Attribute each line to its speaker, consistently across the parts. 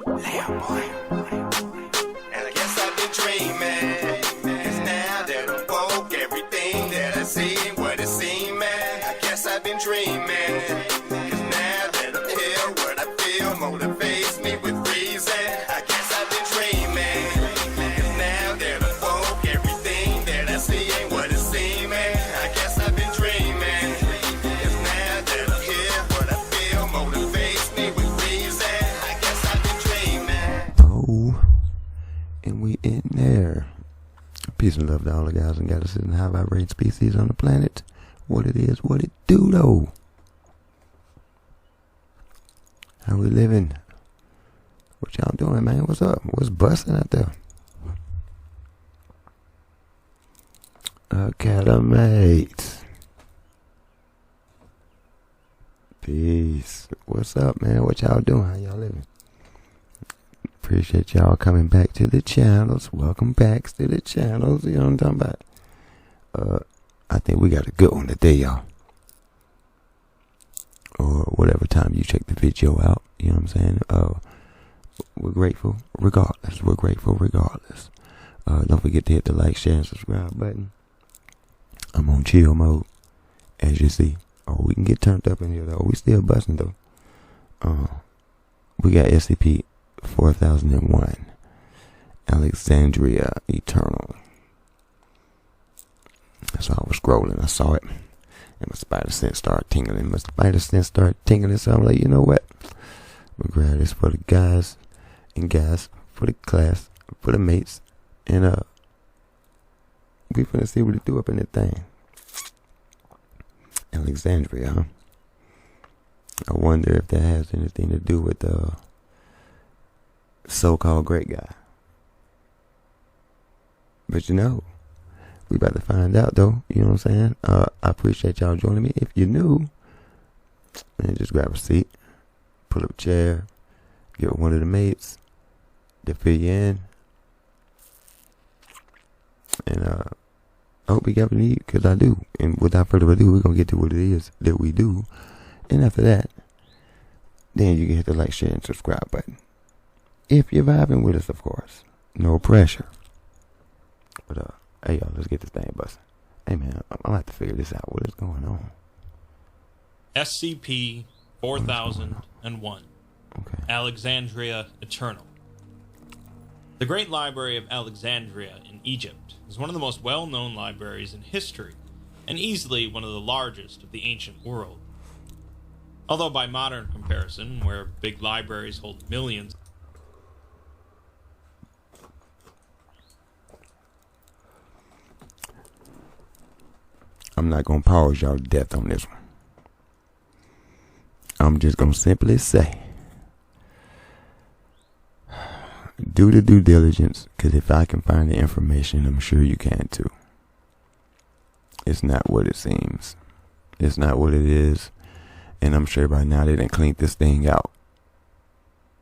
Speaker 1: Lamb boy. And I guess I've been dreaming. Cause now that I'm woke, everything that I see ain't what it seems. I guess I've been dreaming. Cause now that I'm here, what I feel motivates me with reason. I guess I've been dreaming. Cause now that I'm woke, everything that I see ain't what it seems. I guess I've been dreaming. Cause now that I'm here, what I feel motivates me with reason. I guess I've been dreaming.
Speaker 2: Oh, and we in there. Peace and love to all the guys and goddesses and high vibrating species on the planet. What it is, what it do though. How we living? What y'all doing, man? What's up? What's busting out there? Academites. Peace. What's up, man? What y'all doing? How y'all living? Appreciate y'all coming back to the channels. Welcome back to the channels. You know what I'm talking about? I think we got a good one today, y'all. Or whatever time you check the video out. You know what I'm saying? We're grateful regardless. We're grateful regardless. Don't forget to hit the like, share, and subscribe button. I'm on chill mode, as you see. Oh, we can get turned up in here though. We still busting though. We got SCP-4001, Alexandria Eternal. So I was scrolling, I saw it, and my spider sense started tingling. So I'm like, you know what? We'll grab this for the guys and guys, for the class, for the mates, and we finna see what it do up in that thing. Alexandria, huh? I wonder if that has anything to do with the so-called great guy. But you know, we about to find out though. You know what I'm saying? I appreciate y'all joining me. If you're new, man, just grab a seat, pull up a chair, get one of the mates to fill you in, and I hope you got what you need, because I do. And without further ado, we're gonna get to what it is that we do. And after that, then you can hit the like, share, and subscribe button. If you're vibing with us, of course. No pressure. But hey y'all, let's get this thing busting. Hey man, I'm gonna have to figure this out. What is going on?
Speaker 3: SCP-4001.
Speaker 2: Okay.
Speaker 3: Alexandria Eternal. The Great Library of Alexandria in Egypt is one of the most well-known libraries in history, and easily one of the largest of the ancient world. Although by modern comparison, where big libraries hold millions,
Speaker 2: I'm not gonna pause y'all to death on this one. I'm just gonna simply say, do the due diligence, because if I can find the information, I'm sure you can too. It's not what it seems. It's not what it is. And I'm sure by now they done cleaned this thing out.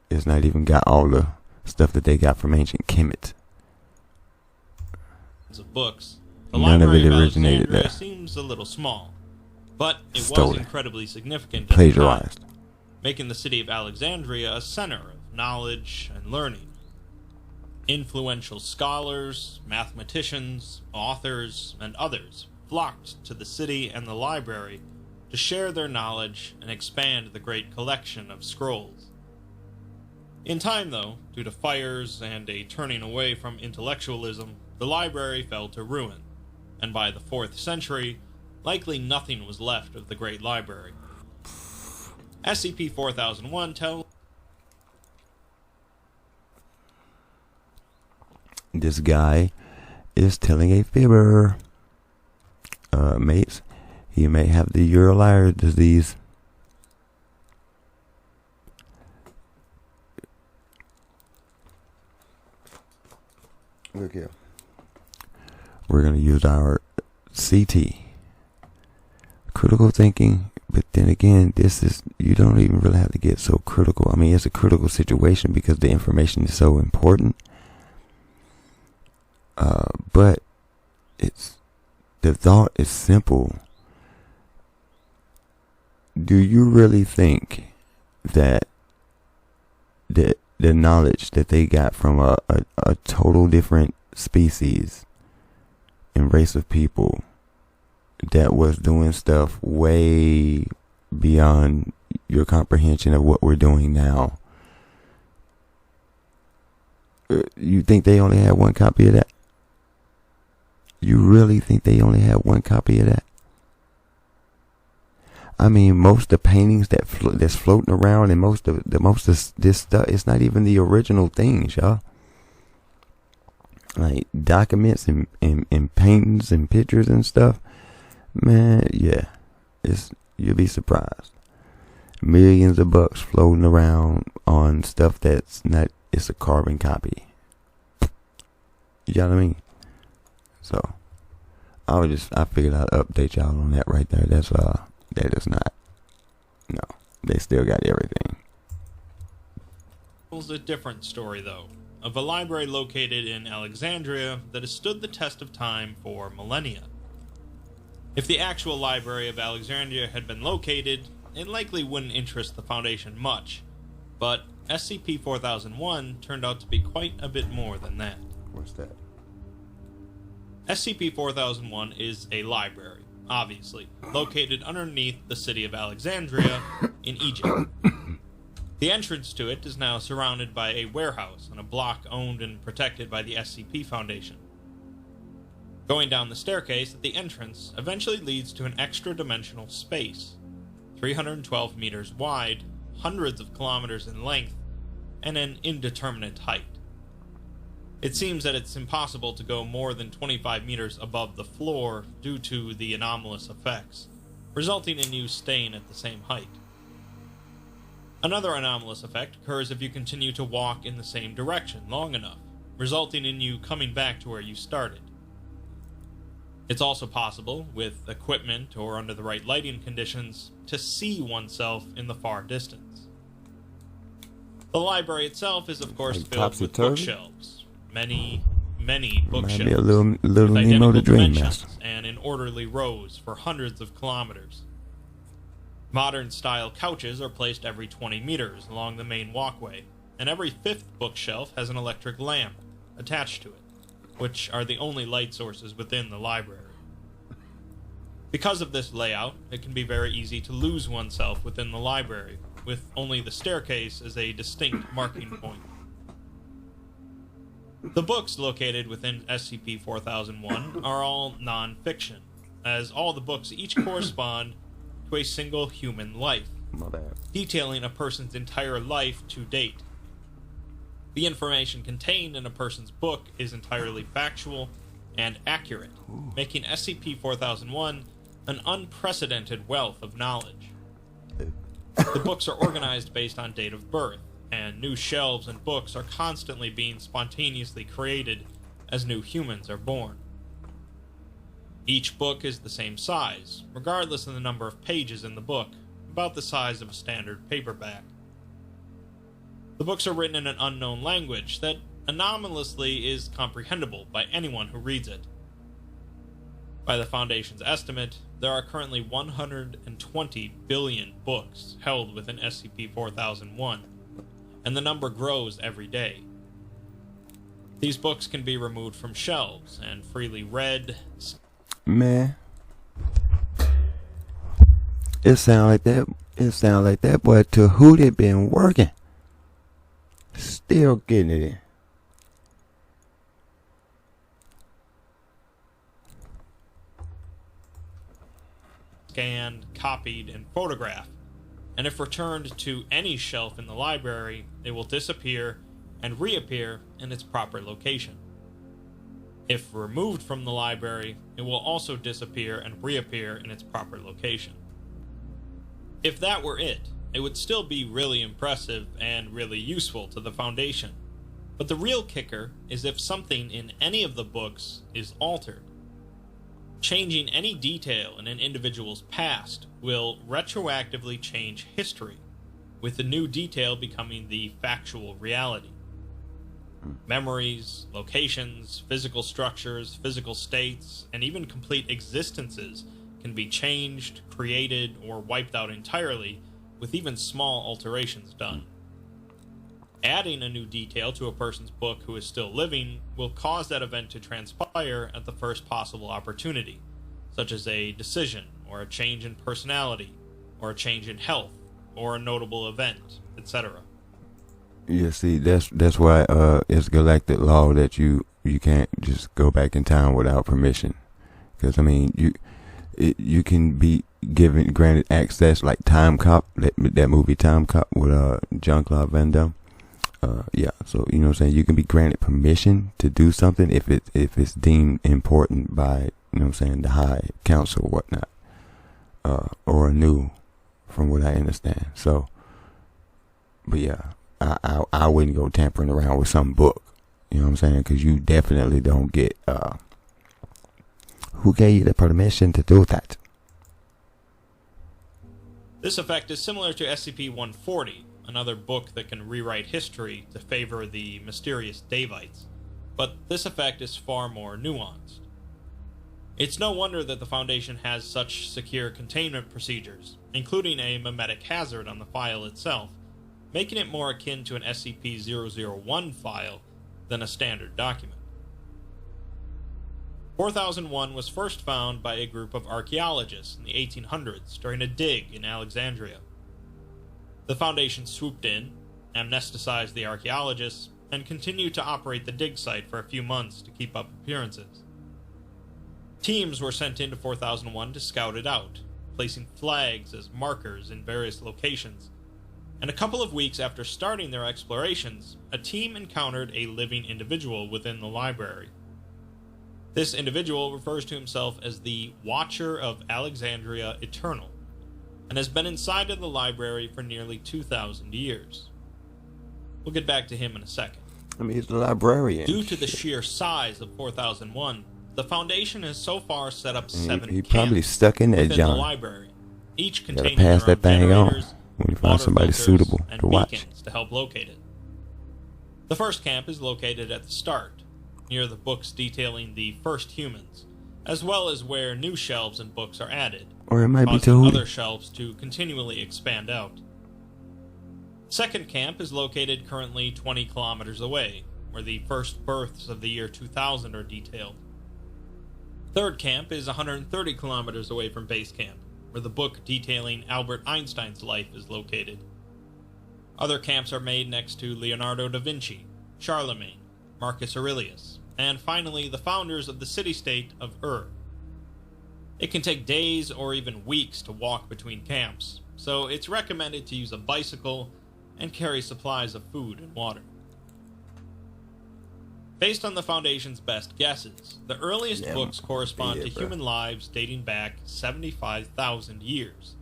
Speaker 2: It's not even got all the stuff that they got from ancient Kemet.
Speaker 3: of books, the
Speaker 2: None of
Speaker 3: Library
Speaker 2: it
Speaker 3: of
Speaker 2: originated
Speaker 3: Alexandria
Speaker 2: there.
Speaker 3: seems a little small, but it
Speaker 2: Stolen.
Speaker 3: was incredibly significant at the
Speaker 2: Plagiarized.
Speaker 3: time, making the city of Alexandria a center of knowledge and learning. Influential scholars, mathematicians, authors, and others flocked to the city and the library to share their knowledge and expand the great collection of scrolls. In time, though, due to fires and a turning away from intellectualism, the library fell to ruin, and by the 4th century, likely nothing was left of the great library. SCP-4001 tells
Speaker 2: This guy is telling a fibber. Mates, he may have the Uralier disease. Look here. We're going to use our CT. Critical thinking, but then again, this is, you don't even really have to get so critical. I mean, it's a critical situation because the information is so important. But it's, the thought is simple. Do you really think that the knowledge that they got from a total different species and race of people that was doing stuff way beyond your comprehension of what we're doing now. You think they only had one copy of that? You really think they only had one copy of that? I mean, most of the paintings that's floating around, and most of this stuff, it's not even the original things, y'all. Like documents and paintings and pictures and stuff, man. Yeah, you'll be surprised. Millions of bucks floating around on stuff that's not. It's a carbon copy. You know what I mean? So I figured I'd update y'all on that right there. That is not. No, they still got everything.
Speaker 3: It's a different story, though, of a library located in Alexandria that has stood the test of time for millennia. If the actual Library of Alexandria had been located, it likely wouldn't interest the Foundation much, but SCP-4001 turned out to be quite a bit more than that.
Speaker 2: What's that?
Speaker 3: SCP-4001 is a library, obviously, located underneath the city of Alexandria in Egypt. The entrance to it is now surrounded by a warehouse on a block owned and protected by the SCP Foundation. Going down the staircase at the entrance eventually leads to an extra-dimensional space, 312 meters wide, hundreds of kilometers in length, and an indeterminate height. It seems that it's impossible to go more than 25 meters above the floor due to the anomalous effects, resulting in you staying at the same height. Another anomalous effect occurs if you continue to walk in the same direction long enough, resulting in you coming back to where you started. It's also possible, with equipment or under the right lighting conditions, to see oneself in the far distance. The library itself is of course
Speaker 2: like
Speaker 3: filled with bookshelves, many bookshelves,
Speaker 2: might be a little
Speaker 3: with
Speaker 2: Nemo
Speaker 3: identical
Speaker 2: the Dream
Speaker 3: dimensions
Speaker 2: Master.
Speaker 3: and in orderly rows for hundreds of kilometers. Modern-style couches are placed every 20 meters along the main walkway, and every fifth bookshelf has an electric lamp attached to it, which are the only light sources within the library. Because of this layout, it can be very easy to lose oneself within the library, with only the staircase as a distinct marking point. The books located within SCP-4001 are all non-fiction, as all the books each correspond to a single human life, detailing a person's entire life to date. The information contained in a person's book is entirely factual and accurate, making SCP-4001 an unprecedented wealth of knowledge. The books are organized based on date of birth, and new shelves and books are constantly being spontaneously created as new humans are born. Each book is the same size, regardless of the number of pages in the book, about the size of a standard paperback. The books are written in an unknown language that anomalously is comprehensible by anyone who reads it. By the Foundation's estimate, there are currently 120 billion books held within SCP-4001, and the number grows every day. These books can be removed from shelves and freely read.
Speaker 2: Man, it sound like that boy to who they been working. Still getting it in.
Speaker 3: Scanned, copied, and photographed, and if returned to any shelf in the library, it will disappear and reappear in its proper location. If removed from the library, it will also disappear and reappear in its proper location. If that were it would still be really impressive and really useful to the Foundation. But the real kicker is if something in any of the books is altered. Changing any detail in an individual's past will retroactively change history, with the new detail becoming the factual reality. Memories, locations, physical structures, physical states, and even complete existences can be changed, created, or wiped out entirely, with even small alterations done. Adding a new detail to a person's book who is still living will cause that event to transpire at the first possible opportunity, such as a decision, or a change in personality, or a change in health, or a notable event, etc.
Speaker 2: Yeah, see, that's why it's galactic law that you can't just go back in time without permission. Because I mean, you can be granted access, like Time Cop, that movie Time Cop with Jean-Claude Van Damme. Yeah, so you know what I'm saying, you can be granted permission to do something if it's deemed important by, you know what I'm saying, the High Council or whatnot, or new, from what I understand. So, but yeah, I wouldn't go tampering around with some book, you know what I'm saying, because you definitely don't get who gave you the permission to do that.
Speaker 3: This effect is similar to SCP-140, another book that can rewrite history to favor the mysterious Davites, but this effect is far more nuanced. It's no wonder that the Foundation has such secure containment procedures, including a memetic hazard on the file itself, making it more akin to an SCP-001 file than a standard document. 4001 was first found by a group of archaeologists in the 1800s during a dig in Alexandria. The Foundation swooped in, amnesticized the archaeologists, and continued to operate the dig site for a few months to keep up appearances. Teams were sent into 4001 to scout it out, placing flags as markers in various locations, and a couple of weeks after starting their explorations, a team encountered a living individual within the library. This individual refers to himself as the Watcher of Alexandria Eternal, and has been inside of the library for nearly 2,000 years. We'll get back to him in a second.
Speaker 2: I mean, he's the librarian.
Speaker 3: Due to the sheer size of 4001, the Foundation has so far set up 7
Speaker 2: he
Speaker 3: camps
Speaker 2: probably stuck in there,
Speaker 3: within
Speaker 2: John.
Speaker 3: the library, each
Speaker 2: Gotta
Speaker 3: containing
Speaker 2: pass
Speaker 3: their
Speaker 2: that
Speaker 3: own
Speaker 2: thing on
Speaker 3: generators,
Speaker 2: when you find
Speaker 3: water
Speaker 2: somebody
Speaker 3: filters,
Speaker 2: suitable
Speaker 3: and
Speaker 2: to watch.
Speaker 3: beacons to help locate it. The first camp is located at the start, near the books detailing the first humans, as well as where new shelves and books are added,
Speaker 2: Or it might be
Speaker 3: causing
Speaker 2: too.
Speaker 3: other shelves to continually expand out. Second camp is located currently 20 kilometers away, where the first births of the year 2000 are detailed. Third camp is 130 kilometers away from base camp, where the book detailing Albert Einstein's life is located. Other camps are made next to Leonardo da Vinci, Charlemagne, Marcus Aurelius, and finally the founders of the city-state of Ur. It can take days or even weeks to walk between camps, so it's recommended to use a bicycle and carry supplies of food and water. Based on the Foundation's best guesses, the earliest books correspond to human lives dating back 75,000 years,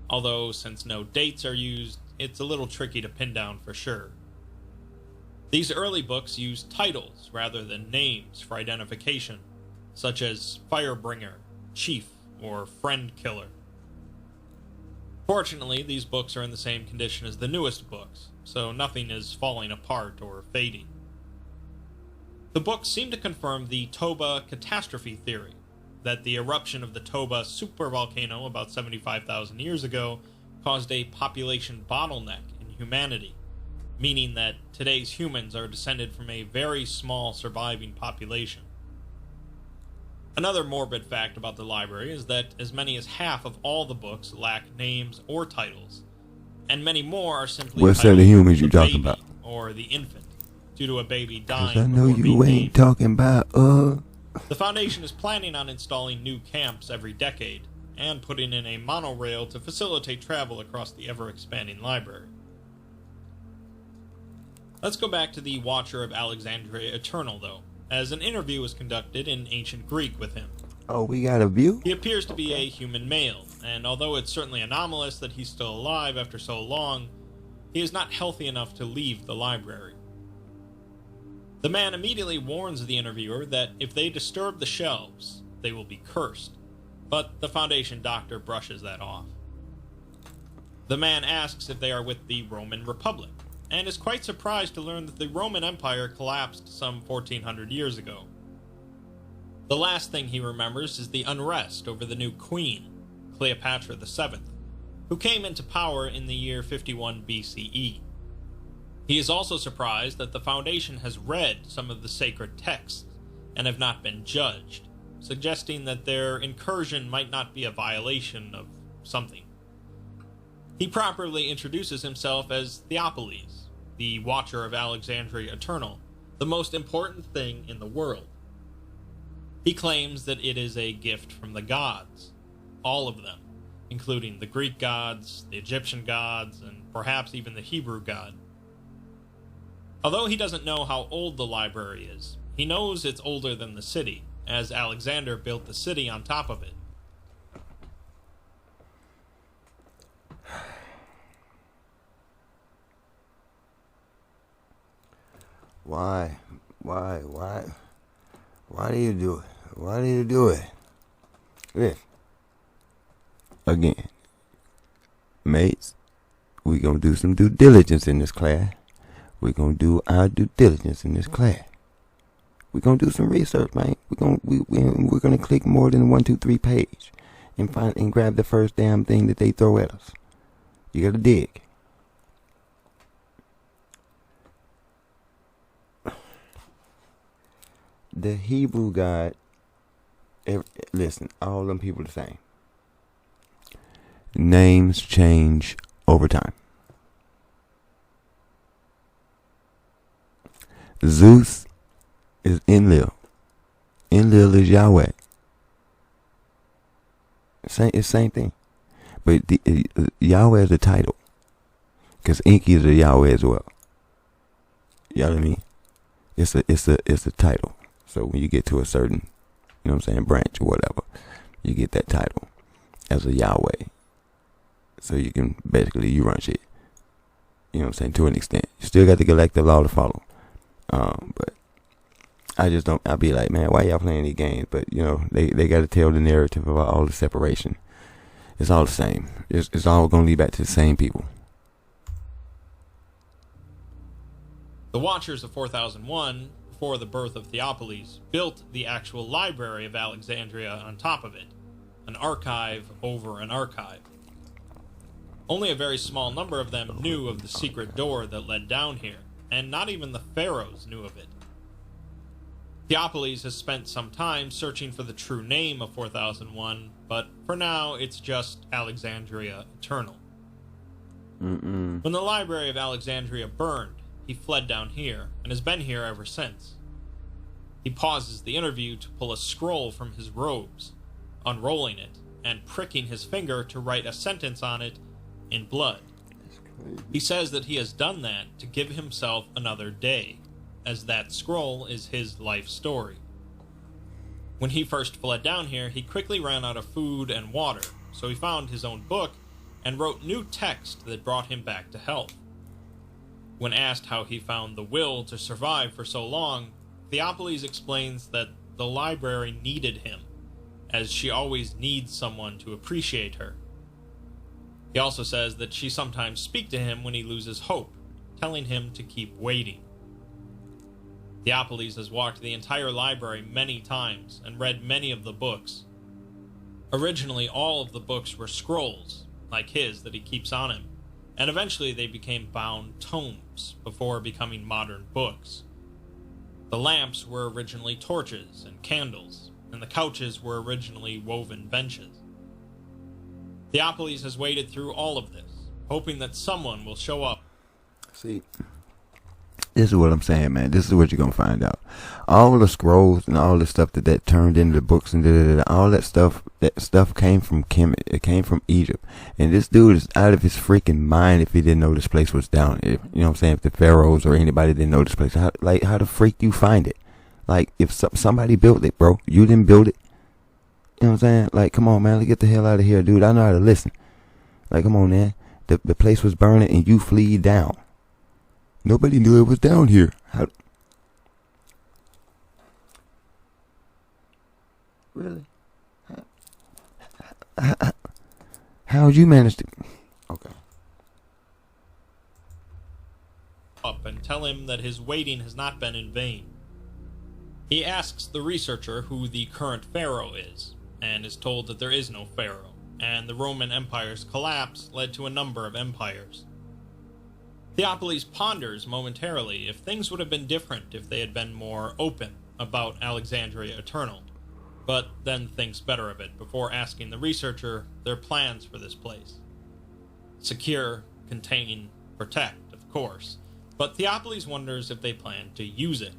Speaker 3: although since no dates are used, it's a little tricky to pin down for sure. These early books use titles rather than names for identification, such as Firebringer, Chief, or Friend Killer. Fortunately, these books are in the same condition as the newest books, so nothing is falling apart or fading. The books seem to confirm the Toba catastrophe theory, that the eruption of the Toba supervolcano about 75,000 years ago caused a population bottleneck in humanity, meaning that today's humans are descended from a very small surviving population. Another morbid fact about the library is that as many as half of all the books lack names or titles, and many more are simply
Speaker 2: What set of
Speaker 3: titled
Speaker 2: humans you
Speaker 3: The
Speaker 2: talking
Speaker 3: Baby
Speaker 2: about?
Speaker 3: Or the infant, due to a baby
Speaker 2: 'Cause
Speaker 3: dying
Speaker 2: I know
Speaker 3: before being
Speaker 2: you ain't
Speaker 3: named.
Speaker 2: talking about
Speaker 3: The Foundation is planning on installing new camps every decade, and putting in a monorail to facilitate travel across the ever-expanding library. Let's go back to the Watcher of Alexandria Eternal, though, as an interview was conducted in ancient Greek with him.
Speaker 2: Oh, we got a view?
Speaker 3: He appears to be a human male, and although it's certainly anomalous that he's still alive after so long, he is not healthy enough to leave the library. The man immediately warns the interviewer that if they disturb the shelves, they will be cursed, but the Foundation doctor brushes that off. The man asks if they are with the Roman Republic, and is quite surprised to learn that the Roman Empire collapsed some 1400 years ago. The last thing he remembers is the unrest over the new queen, Cleopatra VII, who came into power in the year 51 BCE. He is also surprised that the Foundation has read some of the sacred texts and have not been judged, suggesting that their incursion might not be a violation of something. He properly introduces himself as Theopolis, the Watcher of Alexandria Eternal, the most important thing in the world. He claims that it is a gift from the gods, all of them, including the Greek gods, the Egyptian gods, and perhaps even the Hebrew god. Although he doesn't know how old the library is, he knows it's older than the city, as Alexander built the city on top of it.
Speaker 2: Why do you do it? Why do you do it? Listen. Again, mates, we gonna do some due diligence in this class. We're gonna do our due diligence in this class. We're gonna do some research, man. We're gonna click more than 1, 2, 3 page and find and grab the first damn thing that they throw at us. You gotta dig. The Hebrew God, listen, all them people the same. Names change over time. Zeus is Enlil. Enlil is Yahweh. It's same thing. But Yahweh is a title. Because Enki is a Yahweh as well. You know what I mean? It's a title. So when you get to a certain, you know what I'm saying, branch or whatever, you get that title as a Yahweh. So you can basically, you run shit. You know what I'm saying, to an extent. You still got the galactic law to follow. But I just don't, I'll be like, man, why y'all playing these games? But, you know, they got to tell the narrative about all the separation. It's all the same. It's all going to lead back to the same people.
Speaker 3: The Watchers of 4001, before the birth of Theopolis, built the actual library of Alexandria on top of it, an archive over an archive. Only a very small number of them knew of the secret door that led down here, and not even the pharaohs knew of it. Theopolis has spent some time searching for the true name of 4001, but for now it's just Alexandria Eternal. When the Library of Alexandria burned, he fled down here, and has been here ever since. He pauses the interview to pull a scroll from his robes, unrolling it, and pricking his finger to write a sentence on it in blood. He says that he has done that to give himself another day, as that scroll is his life story. When he first fled down here, he quickly ran out of food and water, so he found his own book and wrote new text that brought him back to health. When asked how he found the will to survive for so long, Theopolis explains that the library needed him, as she always needs someone to appreciate her. He also says that she sometimes speaks to him when he loses hope, telling him to keep waiting. Theopolis has walked the entire library many times and read many of the books. Originally, all of the books were scrolls, like his that he keeps on him, and eventually they became bound tomes before becoming modern books. The lamps were originally torches and candles, and the couches were originally woven benches. Theopolis has waited through all of this, hoping that someone will show up.
Speaker 2: See, this is what I'm saying, man. This is what you're gonna find out. All the scrolls and all the stuff that turned into the books and all that stuff came from Kemet. It came from Egypt. And this dude is out of his freaking mind if he didn't know this place was down here. You know what I'm saying? If the pharaohs or anybody didn't know this place, how the freak do you find it? Like, if somebody built it, bro, you didn't build it. You know what I'm saying? Like, come on, man, let's get the hell out of here, dude. I know how to listen. Like, come on, man. The place was burning and you flee down. Nobody knew it was down here. Really? How'd you manage to... Okay.
Speaker 3: Up and tell him that his waiting has not been in vain. He asks the researcher who the current pharaoh is, and is told that there is no pharaoh, and the Roman Empire's collapse led to a number of empires. Theopolis ponders momentarily if things would have been different if they had been more open about Alexandria Eternal, but then thinks better of it before asking the researcher their plans for this place. Secure, contain, protect, of course, but Theopolis wonders if they plan to use it.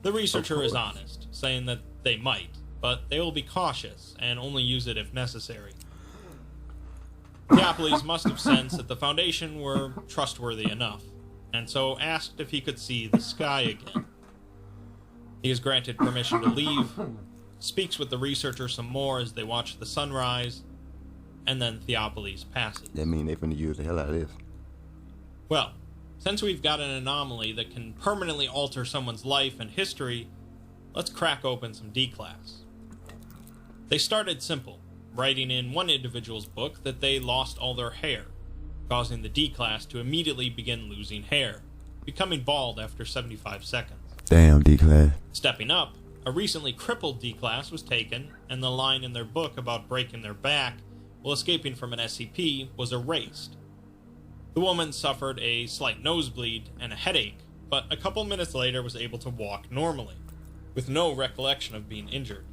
Speaker 3: The researcher is honest, saying that they might, but they will be cautious and only use it if necessary. Theopolis must have sensed that the Foundation were trustworthy enough, and so asked if he could see the sky again. He is granted permission to leave, speaks with the researcher some more as they watch the sunrise, and then Theopolis passes.
Speaker 2: That mean they finna use the hell out of this.
Speaker 3: Well, since we've got an anomaly that can permanently alter someone's life and history, let's crack open some D-Class. They started simple, writing in one individual's book that they lost all their hair, causing the D-Class to immediately begin losing hair, becoming bald after 75 seconds.
Speaker 2: Damn, D-Class.
Speaker 3: Stepping up, a recently crippled D-Class was taken, and the line in their book about breaking their back while escaping from an SCP was erased. The woman suffered a slight nosebleed and a headache, but a couple minutes later was able to walk normally, with no recollection of being injured.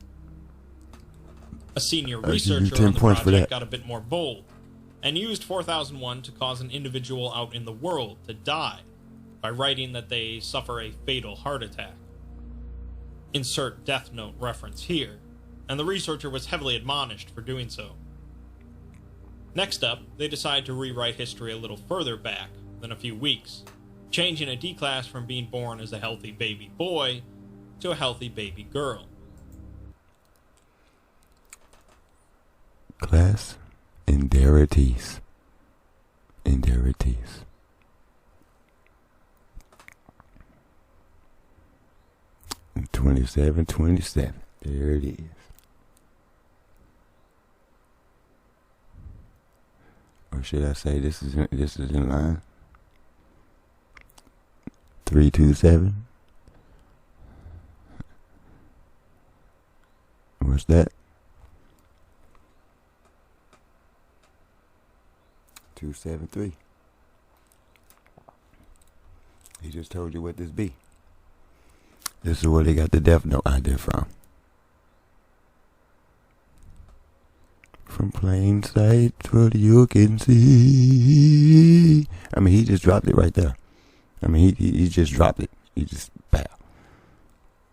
Speaker 3: A senior researcher on the project got a bit more bold, and used 4001 to cause an individual out in the world to die by writing that they suffer a fatal heart attack. Insert Death Note reference here, and the researcher was heavily admonished for doing so. Next up, they decide to rewrite history a little further back than a few weeks, changing a D-Class from being born as a healthy baby boy to a healthy baby girl.
Speaker 2: Class Indarities. Indarities. And 2727. There it is. Or should I say this is in line? 327. What's that? 273. He just told you what this be. This is where they got the Death Note idea from. From plain sight, so you can see. I mean, he just dropped it right there. I mean, he just dropped it. He just, pow.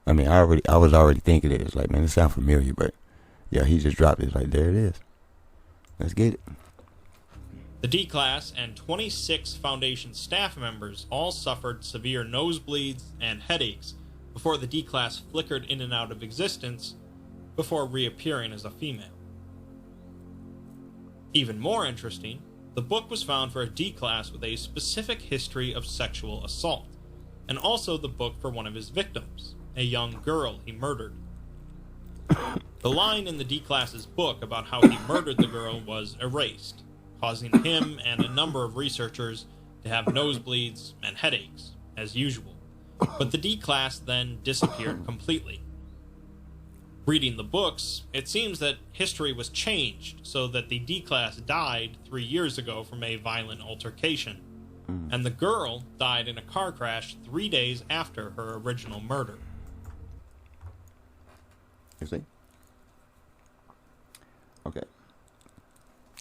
Speaker 2: I mean, I was already thinking it. It's like, man, it sounds familiar, but yeah, he just dropped it. It's like, there it is. Let's get it.
Speaker 3: The D-Class and 26 Foundation staff members all suffered severe nosebleeds and headaches before the D-Class flickered in and out of existence before reappearing as a female. Even more interesting, the book was found for a D-Class with a specific history of sexual assault, and also the book for one of his victims, a young girl he murdered. The line in the D-Class's book about how he murdered the girl was erased, causing him and a number of researchers to have nosebleeds and headaches, as usual. But the D-Class then disappeared completely. Reading the books, it seems that history was changed so that the D-Class died 3 years ago from a violent altercation, and the girl died in a car crash 3 days after her original murder.
Speaker 2: You see? Okay.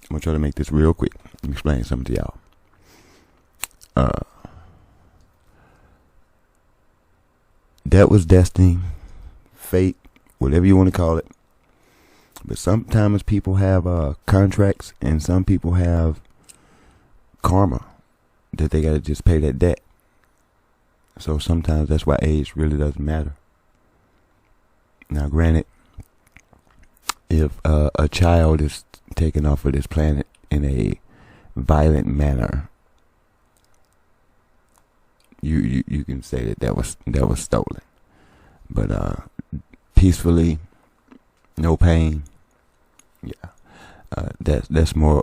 Speaker 2: I'm gonna try to make this real quick and explain something to y'all. That was destiny, fate, whatever you want to call it. But sometimes people have contracts, and some people have karma that they gotta just pay that debt. So sometimes that's why age really doesn't matter. Now, granted, if a child is taken off of this planet in a violent manner, you can say that was stolen. But peacefully, no pain, yeah, that's more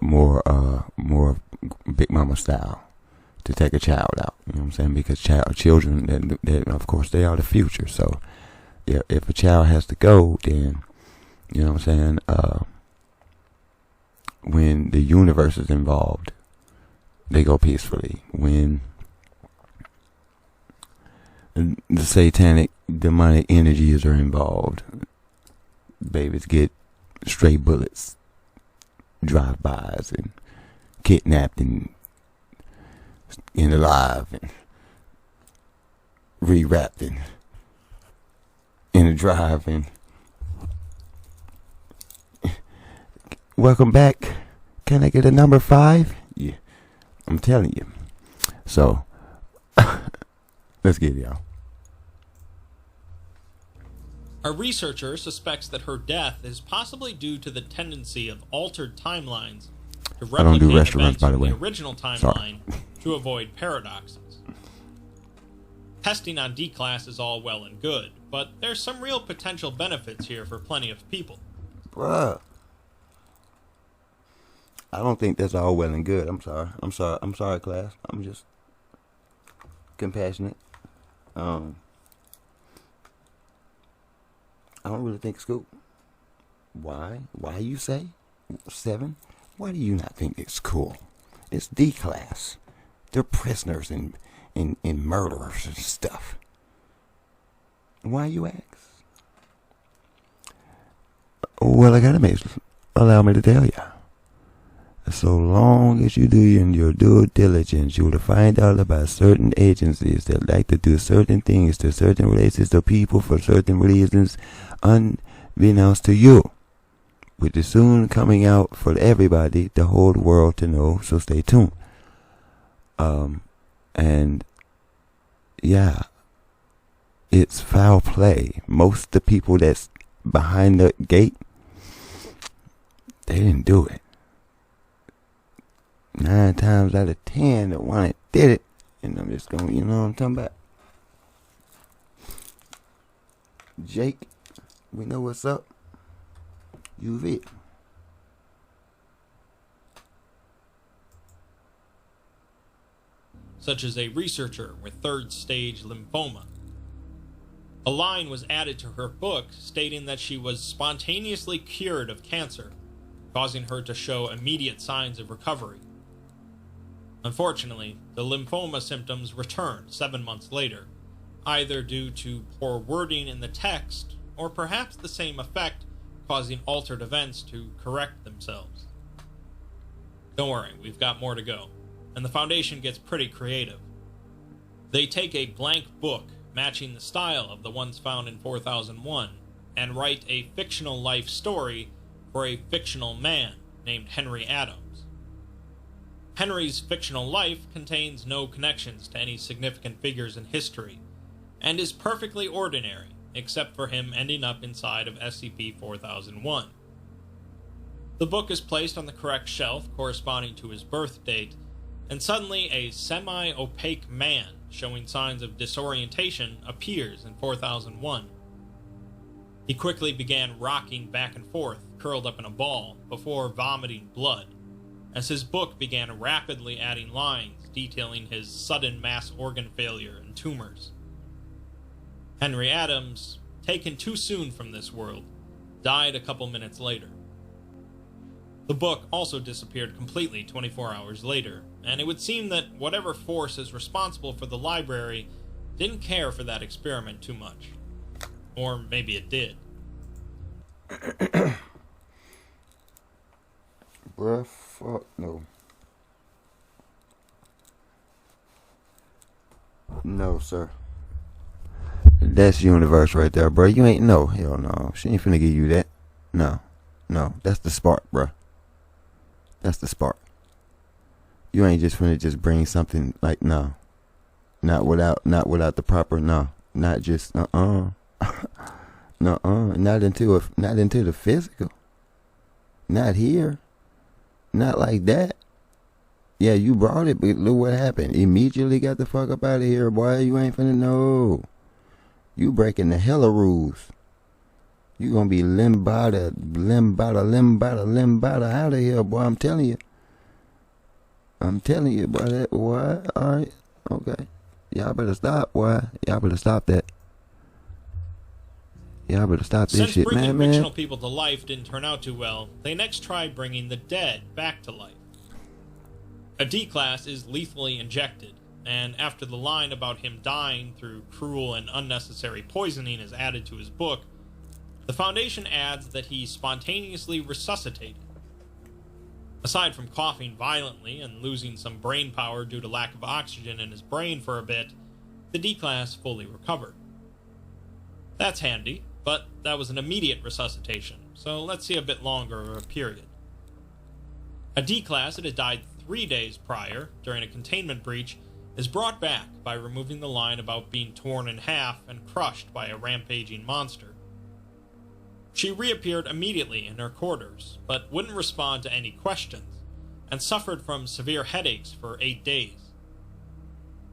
Speaker 2: Big Mama style, to take a child out. You know what I'm saying? Because children, they, of course, they are the future. So yeah, if a child has to go, then you know what I'm saying. When the universe is involved, they go peacefully. When the satanic, demonic energies are involved, babies get stray bullets, drive-bys, and kidnapped and alive and rewrapped and in a drive and welcome back. Can I get a number 5? Yeah, I'm telling you. So let's get it, y'all.
Speaker 3: A researcher suspects that her death is possibly due to the tendency of altered timelines to
Speaker 2: I don't do
Speaker 3: replicate
Speaker 2: restaurants,
Speaker 3: events
Speaker 2: by the
Speaker 3: from
Speaker 2: way.
Speaker 3: the original timeline to avoid paradoxes. Testing on D-Class is all well and good, but there's some real potential benefits here for plenty of people.
Speaker 2: Bruh. I don't think that's all well and good. I'm sorry, class. I'm just compassionate. I don't really think it's cool. Why? Why you say? 7? Why do you not think it's cool? It's D-Class. They're prisoners and murderers and stuff. Why you ask? Well, I gotta allow me to tell ya. So long as you do your due diligence, you will find out about certain agencies that like to do certain things to certain races of people for certain reasons, unbeknownst to you, which is soon coming out for everybody, the whole world to know. So stay tuned. And yeah, it's foul play. Most of the people that's behind the gate, they didn't do it. 9 times out of 10, the one that did it, and I'm just going, you know what I'm talking about. Jake, we know what's up. UV.
Speaker 3: Such as a researcher with third-stage lymphoma. A line was added to her book stating that she was spontaneously cured of cancer, causing her to show immediate signs of recovery. Unfortunately, the lymphoma symptoms returned 7 months later, either due to poor wording in the text, or perhaps the same effect causing altered events to correct themselves. Don't worry, we've got more to go, and the Foundation gets pretty creative. They take a blank book matching the style of the ones found in 4001, and write a fictional life story for a fictional man named Henry Adams. Henry's fictional life contains no connections to any significant figures in history, and is perfectly ordinary, except for him ending up inside of SCP-4001. The book is placed on the correct shelf corresponding to his birth date, and suddenly a semi-opaque man showing signs of disorientation appears in 4001. He quickly began rocking back and forth, curled up in a ball, before vomiting blood, as his book began rapidly adding lines detailing his sudden mass organ failure and tumors. Henry Adams, taken too soon from this world, died a couple minutes later. The book also disappeared completely 24 hours later, and it would seem that whatever force is responsible for the library didn't care for that experiment too much. Or maybe it did.
Speaker 2: Bruh, fuck no. No, sir. That's universe right there, bro. You ain't no. Hell no. She ain't finna give you that. No. That's the spark, bro. That's the spark. You ain't just finna just bring something like no. Not without the proper no. Not just No. Not into the physical. Not here. Not like that. Yeah, you brought it, but look what happened. Immediately got the fuck up out of here, boy. You ain't finna know. You breaking the hella rules. You gonna be limbada out of here, boy. I'm telling you, boy. That boy. All right, okay. Y'all better stop, boy. Y'all better stop that. Y'all better stop this shit, man.
Speaker 3: Since bringing fictional people to life didn't turn out too well, they next tried bringing the dead back to life. A D-class is lethally injected, and after the line about him dying through cruel and unnecessary poisoning is added to his book, the Foundation adds that he spontaneously resuscitated. Aside from coughing violently and losing some brain power due to lack of oxygen in his brain for a bit, the D-class fully recovered. That's handy, but that was an immediate resuscitation, so let's see a bit longer of a period. A D-class that had died 3 days prior, during a containment breach, is brought back by removing the line about being torn in half and crushed by a rampaging monster. She reappeared immediately in her quarters, but wouldn't respond to any questions, and suffered from severe headaches for 8 days.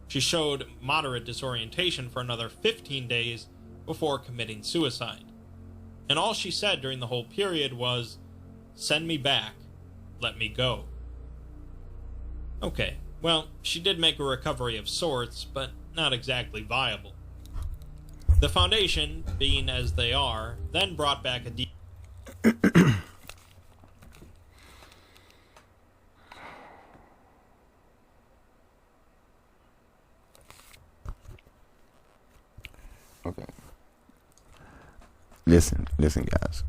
Speaker 3: She showed moderate disorientation for another 15 days before committing suicide, and all she said during the whole period was, "Send me back, let me go." Okay, well, she did make a recovery of sorts, but not exactly viable. The Foundation, being as they are, then brought back a D.
Speaker 2: Okay. Listen, guys.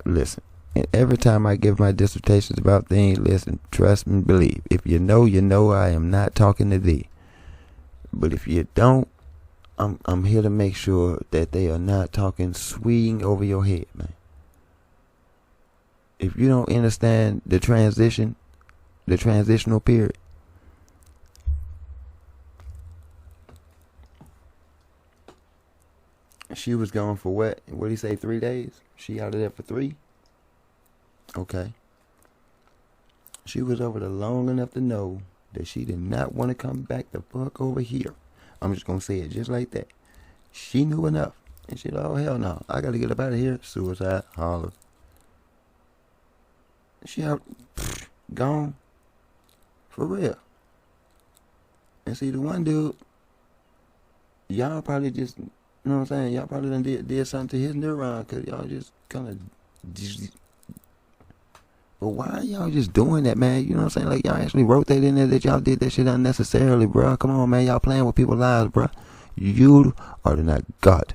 Speaker 2: Listen. And every time I give my dissertations about things, listen, trust and believe. If you know, you know I am not talking to thee. But if you don't, I'm here to make sure that they are not talking swinging over your head, man. If you don't understand the transitional period, she was gone for what? What did he say, 3 days? She out of there for 3? Okay. She was over there long enough to know that she did not want to come back the fuck over here. I'm just going to say it just like that. She knew enough. And she said, oh, hell no. I got to get up out of here. Suicide. Holler. She out. Gone. For real. And see, the one dude, y'all probably just, you know what I'm saying? Y'all probably done did something to his neuron because y'all just kind of. But why are y'all just doing that, man? You know what I'm saying? Like, y'all actually wrote that in there that y'all did that shit unnecessarily, bro. Come on, man. Y'all playing with people's lives, bro. You are not God.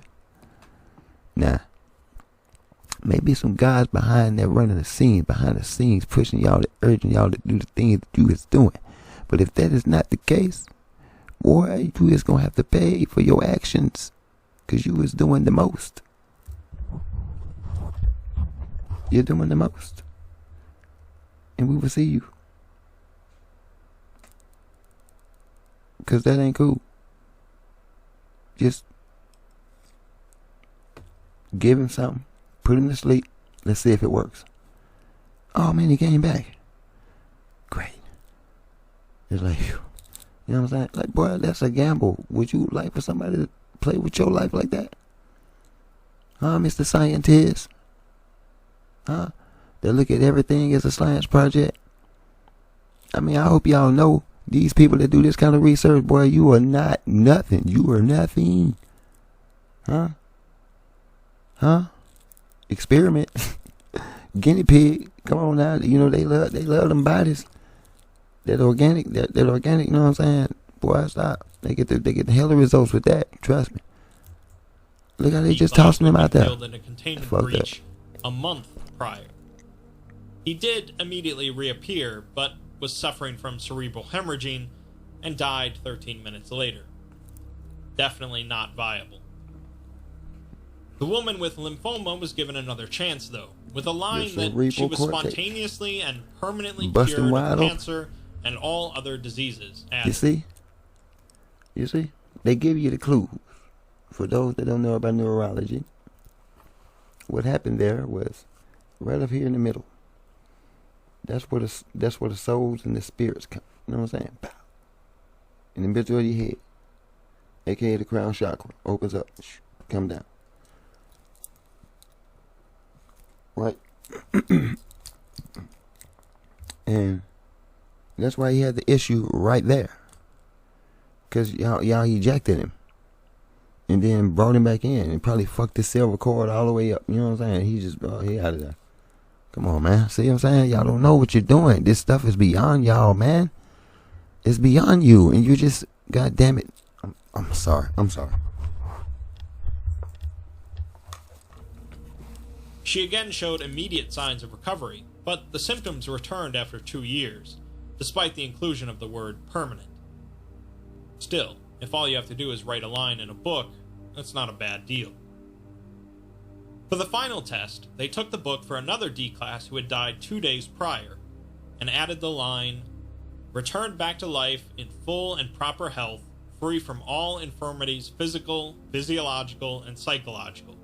Speaker 2: Now, maybe some guys behind there running behind the scenes, pushing y'all, urging y'all to do the things that you is doing. But if that is not the case, boy, you is going to have to pay for your actions because you is doing the most. You're doing the most. And we will see you. Because that ain't cool. Just give him something. Put him to sleep. Let's see if it works. Oh, man, he came back. Great. It's like, you know what I'm saying? Like, boy, that's a gamble. Would you like for somebody to play with your life like that? Huh, Mr. Scientist? Huh? They look at everything as a science project. I mean, I hope y'all know these people that do this kind of research, boy, you are not nothing. You are nothing. Huh? Huh? Experiment. Guinea pig. Come on now. You know, they love them bodies. That organic, you know what I'm saying? Boy, stop. They get the hell of results with that. Trust me. Look how they just tossing them out there.
Speaker 3: Killed in a containment breach a month prior. He did immediately reappear, but was suffering from cerebral hemorrhaging and died 13 minutes later. Definitely not viable. The woman with lymphoma was given another chance, though, with a line that she was spontaneously and permanently cured of cancer and all other diseases added.
Speaker 2: You see? They give you the clues. For those that don't know about neurology, what happened there was right up here in the middle. That's where the souls and the spirits come. You know what I'm saying? Pow. In the middle of your head, aka the crown chakra, opens up, come down. Right? And that's why he had the issue right there. Because y'all ejected him. And then brought him back in and probably fucked the silver cord all the way up. You know what I'm saying? He just, he out of there. Come on, man. See what I'm saying? Y'all don't know what you're doing. This stuff is beyond y'all, man. It's beyond you, and you just, God damn it. I'm sorry. I'm sorry.
Speaker 3: She again showed immediate signs of recovery, but the symptoms returned after 2 years, despite the inclusion of the word permanent. Still, if all you have to do is write a line in a book, that's not a bad deal. For the final test, they took the book for another D-class who had died 2 days prior, and added the line, "Returned back to life in full and proper health, free from all infirmities physical, physiological, and psychological."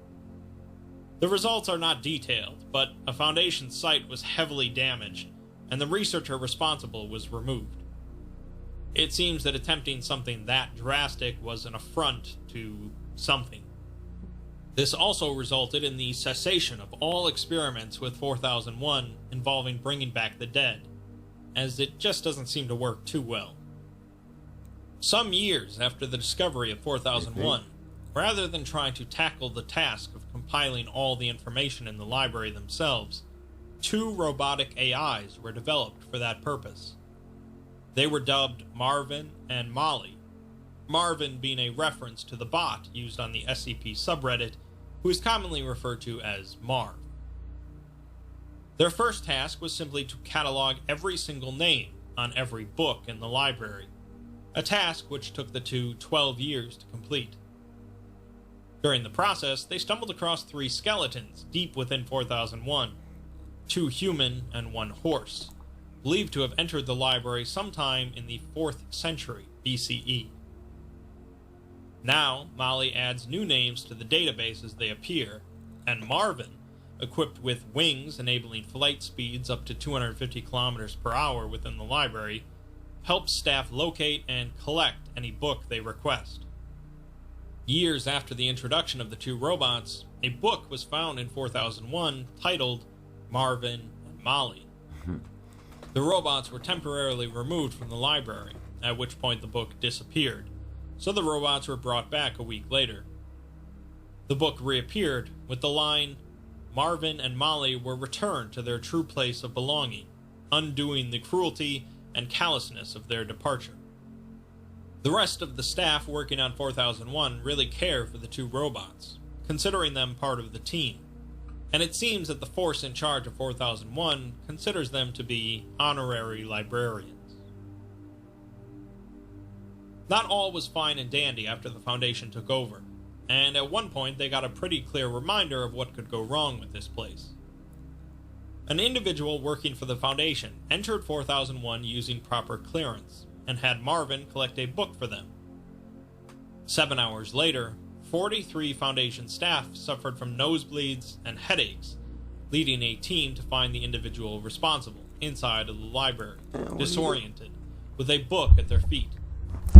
Speaker 3: The results are not detailed, but a Foundation site was heavily damaged, and the researcher responsible was removed. It seems that attempting something that drastic was an affront to something. This also resulted in the cessation of all experiments with 4001 involving bringing back the dead, as it just doesn't seem to work too well. Some years after the discovery of 4001, rather than trying to tackle the task of compiling all the information in the library themselves, 2 robotic AIs were developed for that purpose. They were dubbed Marvin and Molly, Marvin being a reference to the bot used on the SCP subreddit, who is commonly referred to as Marv. Their first task was simply to catalog every single name on every book in the library, a task which took the two 12 years to complete. During the process, they stumbled across 3 skeletons deep within 4001, 2 human and 1 horse, believed to have entered the library sometime in the 4th century BCE. Now, Molly adds new names to the database as they appear, and Marvin, equipped with wings enabling flight speeds up to 250 kilometers per hour within the library, helps staff locate and collect any book they request. Years after the introduction of the 2 robots, a book was found in 4001 titled Marvin and Molly. The robots were temporarily removed from the library, at which point the book disappeared, so the robots were brought back a week later. The book reappeared with the line, "Marvin and Molly were returned to their true place of belonging, undoing the cruelty and callousness of their departure." The rest of the staff working on 4001 really care for the 2 robots, considering them part of the team, and it seems that the force in charge of 4001 considers them to be honorary librarians. Not all was fine and dandy after the Foundation took over, and at one point they got a pretty clear reminder of what could go wrong with this place. An individual working for the Foundation entered 4001 using proper clearance, and had Marvin collect a book for them. 7 hours later, 43 Foundation staff suffered from nosebleeds and headaches, leading a team to find the individual responsible inside of the library, disoriented, with a book at their feet.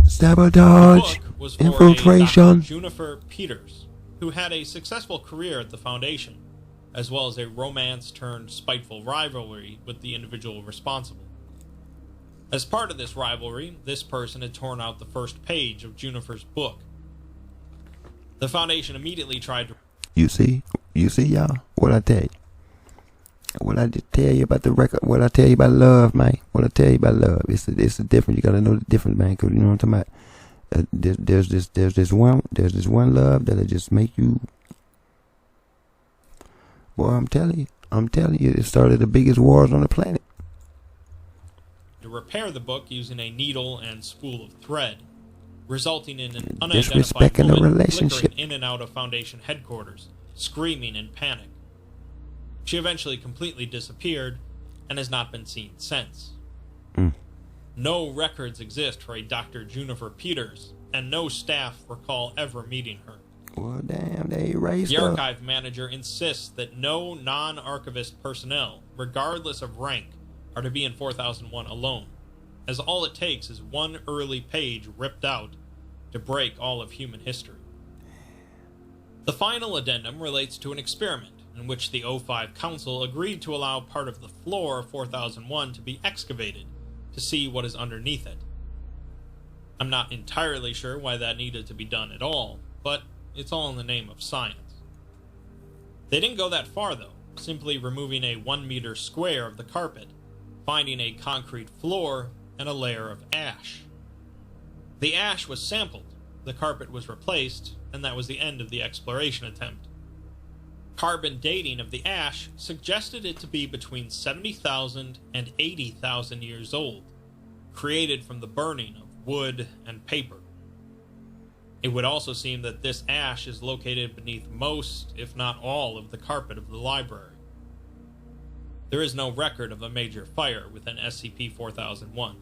Speaker 2: Sabotage,
Speaker 3: The book was for
Speaker 2: infiltration.
Speaker 3: a Dr. Juniper Peters, who had a successful career at the Foundation, as well as a romance-turned-spiteful rivalry with the individual responsible. As part of this rivalry, this person had torn out the first page of Juniper's book. The Foundation immediately tried to...
Speaker 2: You see y'all, what I tell you. What I just tell you about the record, what I tell you about love, man. What I tell you about love, it's a different. You gotta know the difference, man. Cause you know what I'm talking about. There's this one love that'll just make you. Boy, I'm telling you, it started the biggest wars on the planet.
Speaker 3: To repair the book using a needle and spool of thread, resulting in an unidentified woman flickering in and out of Foundation headquarters, screaming in panic. She eventually completely disappeared and has not been seen since. No records exist for a Dr. Juniper Peters, and no staff recall ever meeting her.
Speaker 2: Well, damn, they erased
Speaker 3: The
Speaker 2: her.
Speaker 3: archive manager insists that no non-archivist personnel, regardless of rank, are to be in 4001 alone, as all it takes is one early page ripped out to break all of human history. The final addendum relates to an experiment in which the O5 Council agreed to allow part of the floor of 4001 to be excavated to see what is underneath it. I'm not entirely sure why that needed to be done at all, but it's all in the name of science. They didn't go that far, though, simply removing a 1-meter square of the carpet, finding a concrete floor and a layer of ash. The ash was sampled, the carpet was replaced, and that was the end of the exploration attempt. Carbon dating of the ash suggested it to be between 70,000 and 80,000 years old, created from the burning of wood and paper. It would also seem that this ash is located beneath most, if not all, of the carpet of the library. There is no record of a major fire within SCP-4001.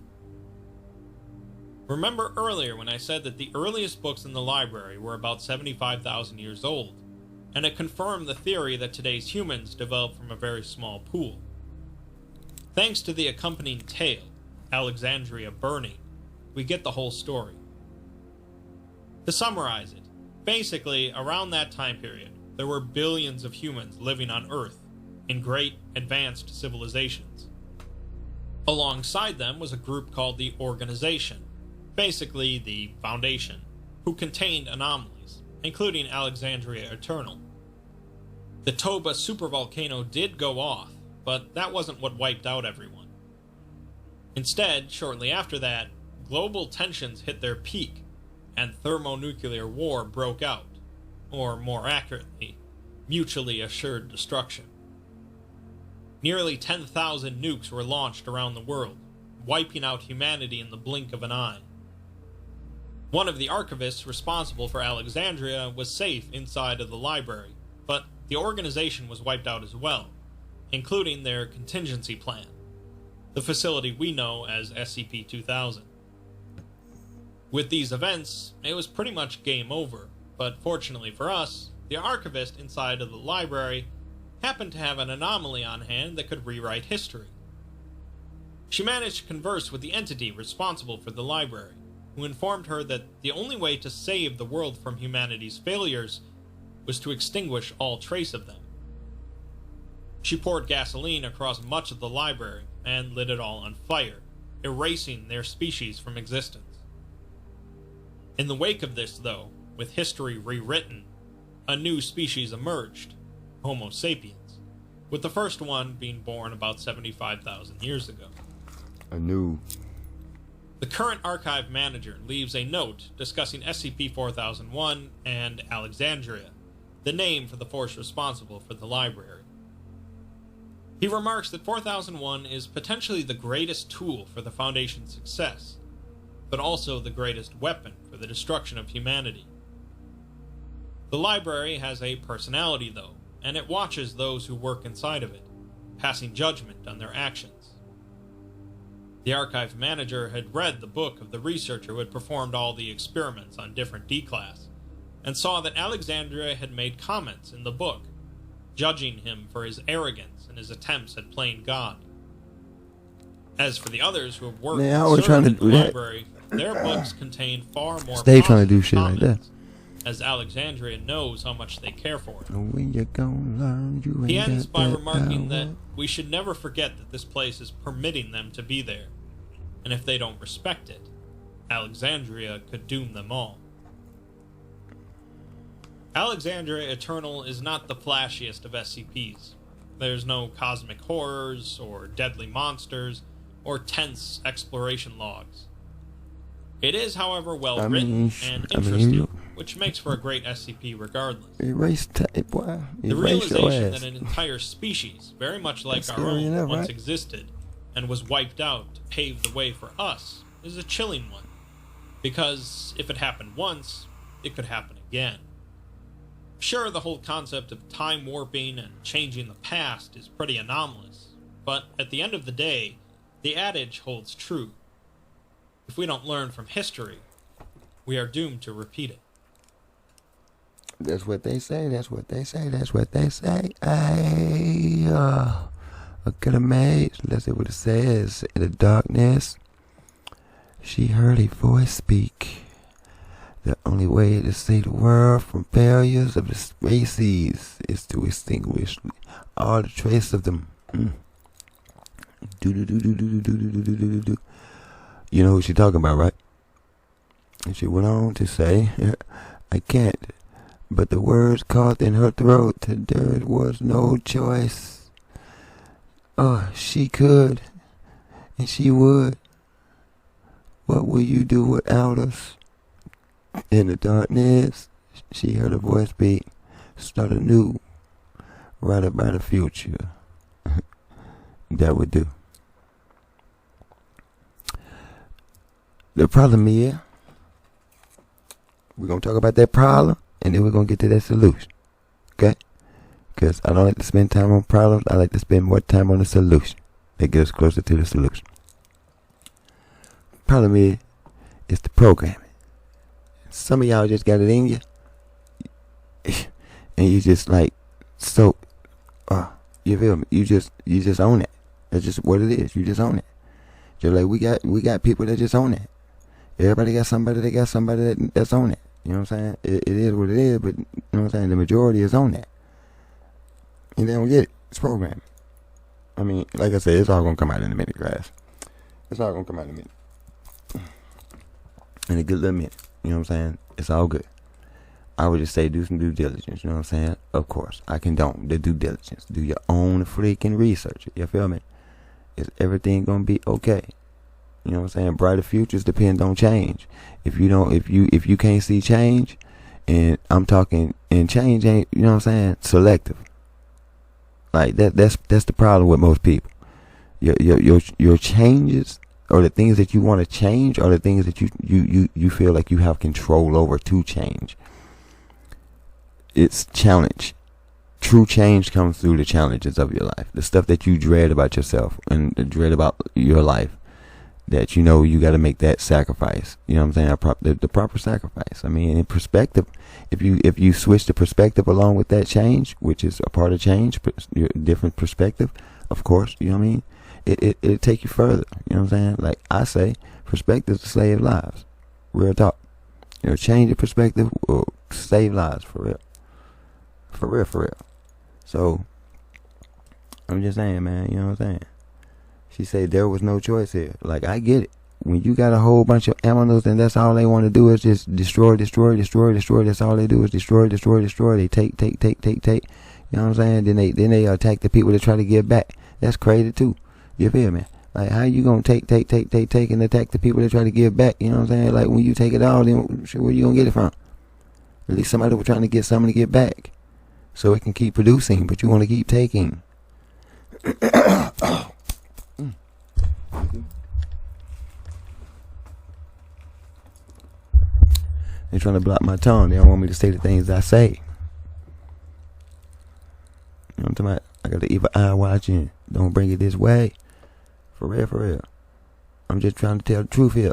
Speaker 3: Remember earlier when I said that the earliest books in the library were about 75,000 years old, and it confirmed the theory that today's humans developed from a very small pool. Thanks to the accompanying tale, Alexandria Burning, we get the whole story. To summarize it, basically, around that time period, there were billions of humans living on Earth, in great, advanced civilizations. Alongside them was a group called the Organization, basically the Foundation, who contained anomalies, including Alexandria Eternal. The Toba supervolcano did go off, but that wasn't what wiped out everyone. Instead, shortly after that, global tensions hit their peak, and thermonuclear war broke out, or more accurately, mutually assured destruction. Nearly 10,000 nukes were launched around the world, wiping out humanity in the blink of an eye. One of the archivists responsible for Alexandria was safe inside of the library, but the organization was wiped out as well, including their contingency plan, the facility we know as SCP-4000. With these events, it was pretty much game over, but fortunately for us, the archivist inside of the library happened to have an anomaly on hand that could rewrite history. She managed to converse with the entity responsible for the library, who informed her that the only way to save the world from humanity's failures was to extinguish all trace of them. She poured gasoline across much of the library and lit it all on fire, erasing their species from existence. In the wake of this, though, with history rewritten, a new species emerged, Homo sapiens, with the first one being born about 75,000 years ago. The current archive manager leaves a note discussing SCP-4001 and Alexandria, the name for the force responsible for the library. He remarks that 4001 is potentially the greatest tool for the Foundation's success, but also the greatest weapon for the destruction of humanity. The library has a personality, though, and it watches those who work inside of it, passing judgment on their actions. The archive manager had read the book of the researcher who had performed all the experiments on different D-Class, and saw that Alexandria had made comments in the book, judging him for his arrogance and his attempts at playing God. As for the others who have worked and served in the library, their books contain far more
Speaker 2: Stay trying to do shit like that,
Speaker 3: as Alexandria knows how much they care for it.
Speaker 2: When you gonna learn, you
Speaker 3: He
Speaker 2: ain't
Speaker 3: ends
Speaker 2: got
Speaker 3: by
Speaker 2: that
Speaker 3: remarking
Speaker 2: power.
Speaker 3: that we should never forget that this place is permitting them to be there, and if they don't respect it, Alexandria could doom them all. Alexandria Eternal is not the flashiest of SCPs. There's no cosmic horrors, or deadly monsters, or tense exploration logs. It is, however, well written and interesting, which makes for a great SCP regardless.
Speaker 2: Erase boy.
Speaker 3: The
Speaker 2: Erase your
Speaker 3: realization
Speaker 2: ass.
Speaker 3: that an entire species, very much like
Speaker 2: That's
Speaker 3: our
Speaker 2: scary
Speaker 3: own,
Speaker 2: enough,
Speaker 3: once
Speaker 2: right?
Speaker 3: existed and was wiped out to pave the way for us, is a chilling one. Because if it happened once, it could happen again. Sure, the whole concept of time warping and changing the past is pretty anomalous, but at the end of the day, the adage holds true. If we don't learn from history, we are doomed to repeat it.
Speaker 2: That's what they say, that's what they say, that's what they say. I could have made, let's see what it says. In the darkness, she heard a voice speak. The only way to save the world from failures of the species is to extinguish all the trace of them. Do. You know who she talking about, right? And she went on to say, I can't but the words caught in her throat. There was no choice. Oh, she could, and she would. What will you do without us? In the darkness, she heard a voice speak. Start anew. Right about the future. That would do. The problem is, we're going to talk about that problem, and then we're going to get to that solution. Okay? Because I don't like to spend time on problems. I like to spend more time on the solution. That gets us closer to the solution. Problem is, it's the programming. Some of y'all just got it in you. And you just like, so, you feel me? You just own it. That's just what it is. You just own it. Just like we got people that just own it. Everybody got somebody that's on it. You know what I'm saying? It is what it is, but you know what I'm saying? The majority is on that. And they don't get it. It's programming. I mean, like I said, it's all gonna come out in a minute, guys. It's all gonna come out in a minute. In a good little minute. You know what I'm saying? It's all good. I would just say do some due diligence. You know what I'm saying? Of course, I condone the due diligence. Do your own freaking research. You feel me? Is everything gonna be okay? You know what I'm saying? Brighter futures depend on change. If you can't see change, and I'm talking, and change ain't, you know what I'm saying, selective. Like that's the problem with most people. Your changes, or the things that you want to change, are the things that you feel like you have control over to change. It's challenge. True change comes through the challenges of your life. The stuff that you dread about yourself and dread about your life, that you know you got to make that sacrifice. You know what I'm saying? The proper sacrifice. I mean, in perspective, if you switch the perspective along with that change, which is a part of change, your different perspective, of course, you know what I mean? It'll take you further. You know what I'm saying? Like I say, perspective to save lives. Real talk. You know, change your perspective will save lives, for real. For real. So, I'm just saying, man, you know what I'm saying? She said there was no choice here. Like, I get it. When you got a whole bunch of animals and that's all they want to do is just destroy. That's all they do is destroy. They take. You know what I'm saying? Then they attack the people that try to give back. That's crazy too. You feel me? Like, how you gonna take and attack the people that try to give back? You know what I'm saying? Like, when you take it all, then where you gonna get it from? At least somebody was trying to get something to get back, so it can keep producing. But you want to keep taking. They're trying to block my tongue. They don't want me to say the things I say. You know what I'm talking about? I got the evil eye watching. Don't bring it this way. For real. I'm just trying to tell the truth here.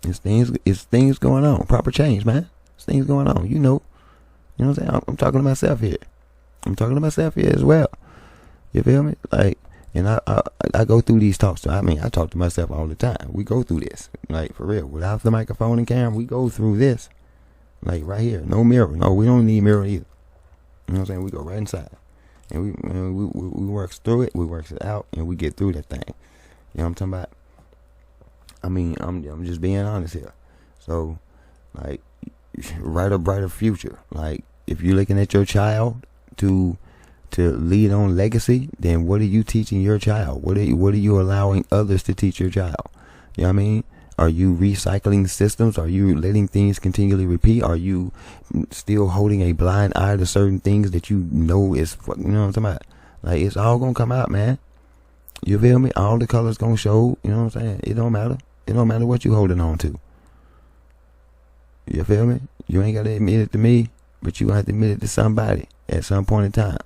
Speaker 2: It's things going on. Proper change, man. It's things going on. You know what I'm saying? I'm talking to myself here. I'm talking to myself here as well. You feel me? Like, and I go through these talks. I mean, I talk to myself all the time. We go through this. Like, for real. Without the microphone and camera, we go through this. Like, right here. No mirror. No, we don't need mirror either. You know what I'm saying? We go right inside. And we work through it. We work it out. And we get through that thing. You know what I'm talking about? I mean, I'm just being honest here. So, like, write a brighter future. Like, if you're looking at your child to lead on legacy, then what are you teaching your child? What are you allowing others to teach your child? You know what I mean? Are you recycling systems? Are you letting things continually repeat? Are you still holding a blind eye to certain things that you know is, you know what I'm talking about? Like, it's all gonna come out, man. You feel me? All the colors gonna show. You know what I'm saying? It don't matter. It don't matter what you holding on to. You feel me? You ain't gotta admit it to me, but you gonna have to admit it to somebody at some point in time.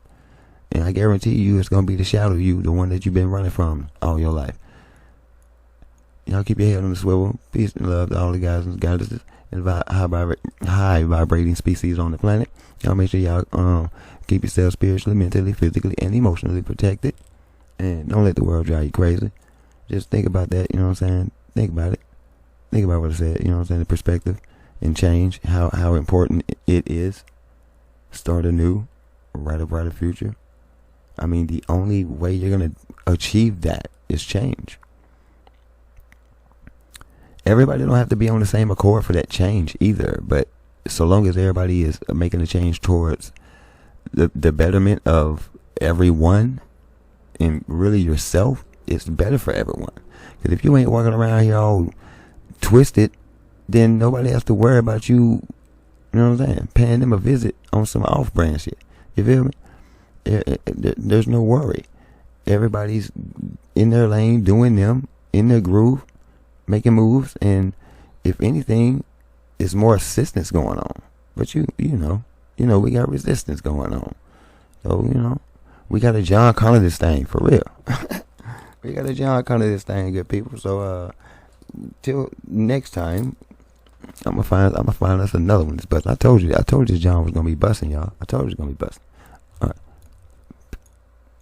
Speaker 2: And I guarantee you it's going to be the shadow you, the one that you've been running from all your life. Y'all keep your head on the swivel. Peace and love to all the guys and goddesses and high vibrating species on the planet. Y'all make sure y'all keep yourself spiritually, mentally, physically, and emotionally protected. And don't let the world drive you crazy. Just think about that, you know what I'm saying? Think about it. Think about what I said, you know what I'm saying? The perspective and change, how important it is. Start anew, write a brighter future. I mean, the only way you're going to achieve that is change. Everybody don't have to be on the same accord for that change either, but so long as everybody is making a change towards the betterment of everyone and really yourself, it's better for everyone. Because if you ain't walking around here all twisted, then nobody has to worry about you, you know what I'm saying, paying them a visit on some off-brand shit. You feel me? There's no worry. Everybody's in their lane, doing them, in their groove, making moves, and if anything, it's more assistance going on. But you know, we got resistance going on. So, we got to John Connor this thing, for real. We got to John Connor this thing, good people. So, till next time, I'm gonna find us another one that's busting. I told you John was gonna be busting, y'all. I told you it's gonna be busting.